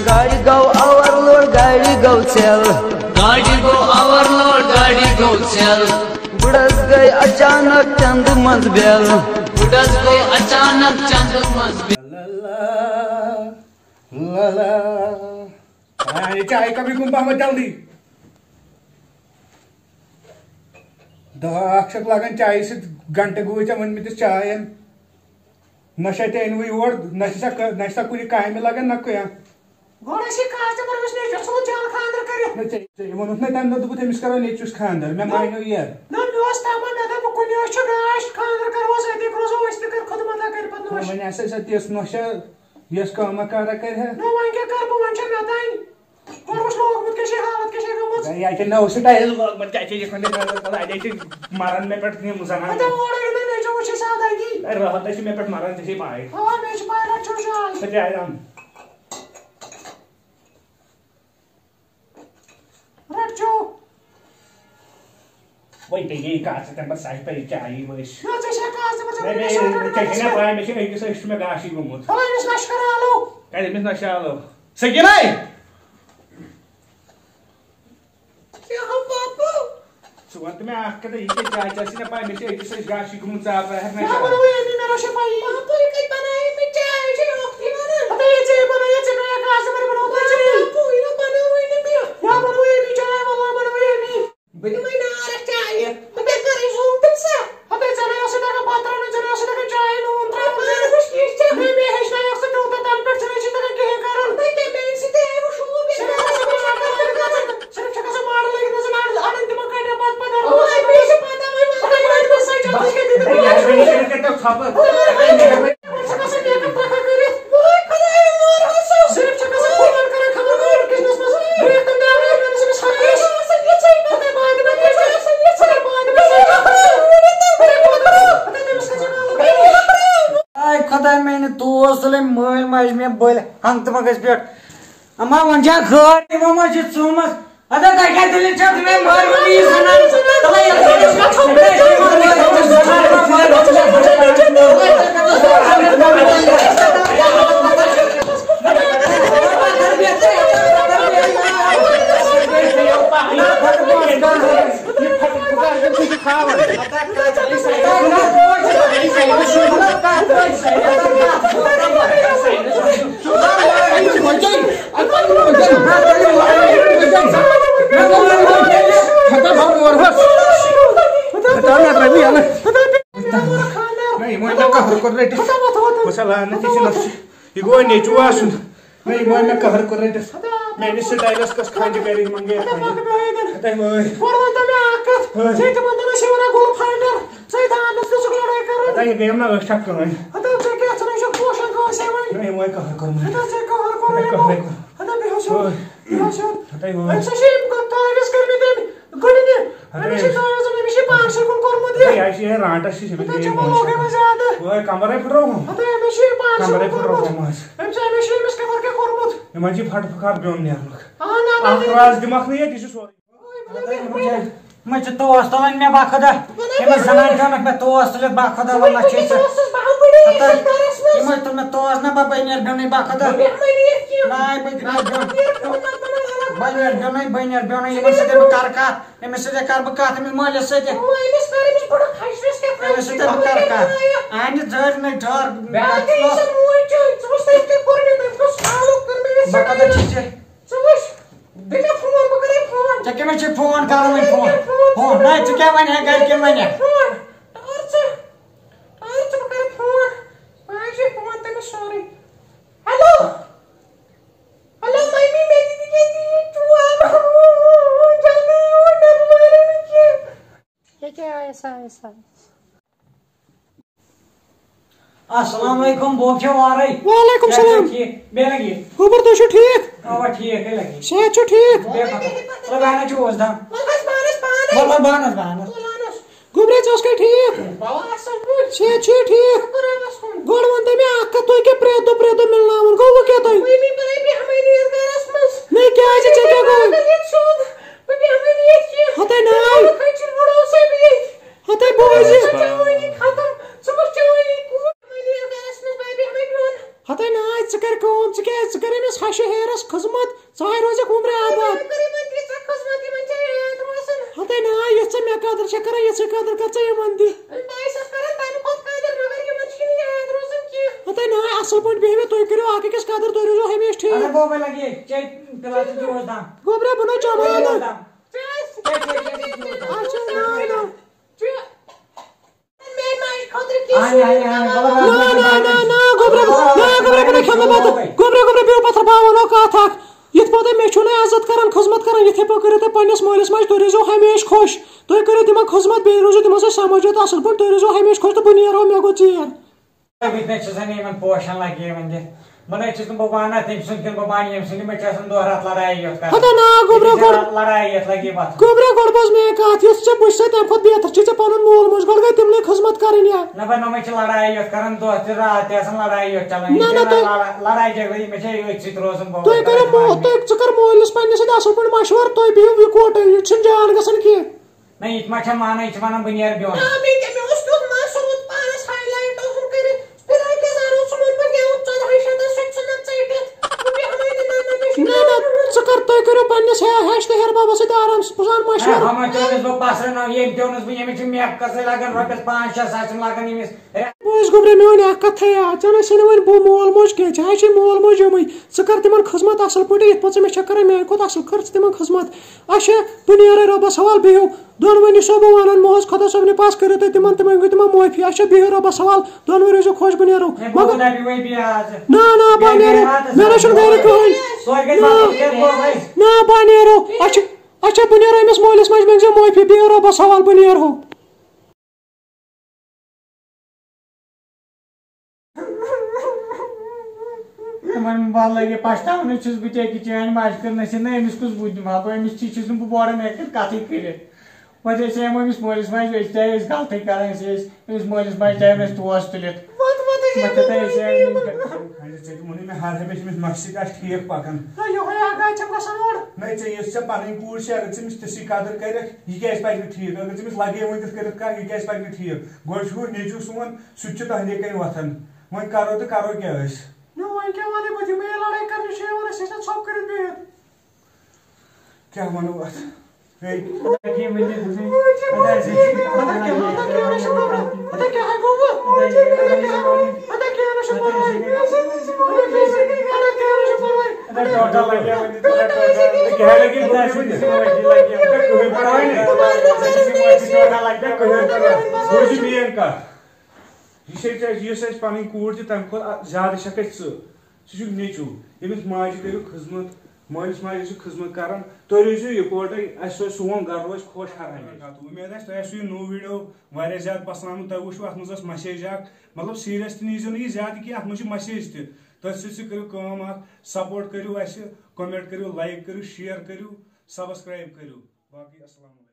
गाड़ी गो ओवरलोड गाड़ी गो चल, गाड़ी गो ओवरलोड गाड़ी गो चल, बुढ़स गई अचानक चंद मंद बेल, बुढ़स गई अचानक चंद मंद बेल। चाय कभी गुम्बा मत जल्दी 10 अक्षर लगन चाय से घंटे गुई वन मित चाय नशा तेन योर नशा कुछ काम लगन न क्या वोन ना तम दोप तमिस करो नेचुस खानदार मे मानो ये वन तीस नशा यस कमा करा कर नव स्टाइल मारन मे पे जनान रहत मे पे मारन थे पाए वही पे ये का से तम साइ पे चाय वश ना पाए मे एक से में गाशी गुमुत कल में नशा लो सगे नहीं क्या हो बापू सुवंत में आख के ये चाय चाय से पाए मे एक से गाशी गुमुत सा है ना बापू ये भी मेरा से पाई बापू ये कई बनाए में चाय से ओके ना अबे ये चाय बनाया से मैं का से मेरे बनाओ बापू ये बनो ये नहीं पिया या बनो ये भी चाय वाला बनो ये भी बिना मैं ना आ चाय अबे करे जो तुम से अबे चले उसे का पात्र में चले उसे का चाय नो उतरा कुछ की से मैं है ना एक से तो तन पर चले से का के कारण मैं के बेन से ते वो शो में सिर्फ चक्कर से मार लेकिन से मार आनंद दिमाग का बात पता ओ मैं से पता मैं बस सही चल के दे यार मैं के तो खबर मल मज मे बल हंग तम गस पे अमा वन जा घर ममा छ चुमस अदा का क्या दिल छ मे मर गई सनन तले कहर कर मैंने स्टाइलस कस खांजे करी मंगे अतः मोय परवत में आकत सेट बंद में शिवना गो फाइटर सही था नस सुख लड़ाई कर अतः ये गेम ना शक कर अतः से के असर जो पोषण को सेवन नहीं मोय कहर कर अतः से कहर कर अतः बेहोश अतः मोय ऐसे शिप को टाइगर्स कर में दे गुडी ने अरे से टाइगर्स ने मिशी 5 सेकंड कर मत दे ऐसे है रांटा सी से दे वो कमरे फुरो अतः मिशी 5 सेकंड कर मत ऐसे मिशी मिस के करके कर मत इमाजी फट फकार बियोन ने आखराज दिमाग नहीं है किसी सॉरी मैं तो वास्तव में बाखदा ये जनान का मैं तो वास्तव में बाखदा वाला चीज ये मैं तो ना बाबा ने गने बाखदा नहीं बनेर बियोन ये से कर का ये से कर बका में माले से ये मिस बड़ा खाइस के से कर का आने जर नहीं डर बका चीज बिना फोन पकड़े फोन चके में फोन करो मैं फोन नहीं तो क्या बने घर के बने फोन और पकड़े फोन पांच फोन तो सॉरी हेलो हेलो मम्मी मेरी दीदी तू आ जल्दी ऑर्डर मारे नहीं ये क्या ऐसा अस्सलाम वालेकुम बोखे वारे वालेकुम सलाम बेला की ऊपर तो ठीक आवा ठीक है लगी सेहत छ ठीक लगाना जो वसदा बानस गुबरे जोस के ठीक सेहत छ ठीक गोड़ वंदे में आका तो के प्रेद मिलना उनको वो क्या तो नहीं पर भी हमें नहीं गरस मस नहीं क्या है जगह को बबी हमें नहीं किया होता ना खचर बड़ो से भी होता बोझ खत्म समझ हता ना कर कौन कर Aşe heras khizmat zahir roze umre abad. Hata na yetse me kadar şakara yetse kadar kaça yamandi. Hata na asıl point behve toy kero aake kes kadar toy rozo hemish thik. Ana boba lagi chay pilatu jo dam. Gobra bana chamana. Gobra bana khamma bat. Gobra bir patr bavano ka thak. Yet pode me chune azat karan khizmat karan yethe pakare te panis moiles maj toy rozo hemish khosh. Toy kero dima khizmat be rozo dima se samajat asıl point toy rozo hemish khosh to buniyaro me go chiyan. Bitne çizene men poşan lagi mende. Bana çizdim babana temsin kin babani yemsin me çasın dohrat larayi yok. Hata na gobra gor larayi yok lagi bat. Gobra gorbaz me ka yetse boşsa tem khod betar çiçe panun mol moj golga temle khizmat karin ya. Na ben me çi larayi yok karan dohti rahat yasan larayi yok çalan. Larayi jagri me çay yok citrozum baba. Toy kare mo toy çakar moiles panne se asıl point mashwar toy bi vi kote için jan gasan ki. Na itma çamana itmana bunyer biyon. Çakar toy kare panne se haşte her baba se aram pusan mashwar. Ama çönes bu pasra na yem diyorsunuz bu yemin için miyap kası lagan röpes 5-6 saçım lagan yemis. Boş gobra me oyna kataya cana sene wen bu mol moj ke çayçı mol moj yomay. Çakar timan khizmat asıl point yet paçı me çakar me ko asıl kırç timan khizmat. Aşe buniyara roba sawal beyo. Donvani sobawanan mohas khada sabne pas करे te timan timan moifi aşe beyo roba sawal donvani jo khosh buniyaro. Maga na bi way biya. Na banero. Mera şun gayre koy. Na banero. Aşe buniyaro emes moiles maj benze moifi beyo roba sawal buniyaro. Tamam vallahi baştan çiz bir tek için başka nasıl neymiş kız buydum abi emiş çizim bu arada ne kadar katı kire. Vade şey emiş molis mais işte es galtı karan ses es molis mais demes tuas tulet. Mata da şey Hayır çekim onu me har hebeş mis Meksika ठीक pakan. Na yo ya ga çamra sanor. Ne चाहिए se panin kur se agar çimis tesi kadar kayrak ये कैस पाइक ठीक अगर çimis lagi वंत करत का ये कैस पाइक ठीक गोश who नेजु सुमन सुच्च तहने कई वतन वन करो तो करो क्या है No one can want to me lड़ाई करने से और ऐसे सब कर दे क्या मानो बात hey ये मिले तुझे अरे क्या है गोबर अरे क्या है शपर अरे टोटल लग गया मुझे टोटल क्या लगी कोई पढ़ाई नहीं टोटल लग गया कोई भी इनका ये से पानी कूड़ थी तम को ज्यादा शक्य सु नेचू यमिस माज करू खिदमत मालिस माज खिदमत करान तो रोजो यकोट सोन गर रोज खुश हर हमेशा उम्मीद है तुम नो वीडियो वारिया ज्यादा पसंद आमुत तुम वो अत मज मैसेज मतलब सीरियस नीजो नहीं ज्यादा कि अत मज मैसेज तुम करो सपोर्ट करो कमेंट करो लाइक करो शेयर करो सब्सक्राइब करो बाकी अस्सलाम।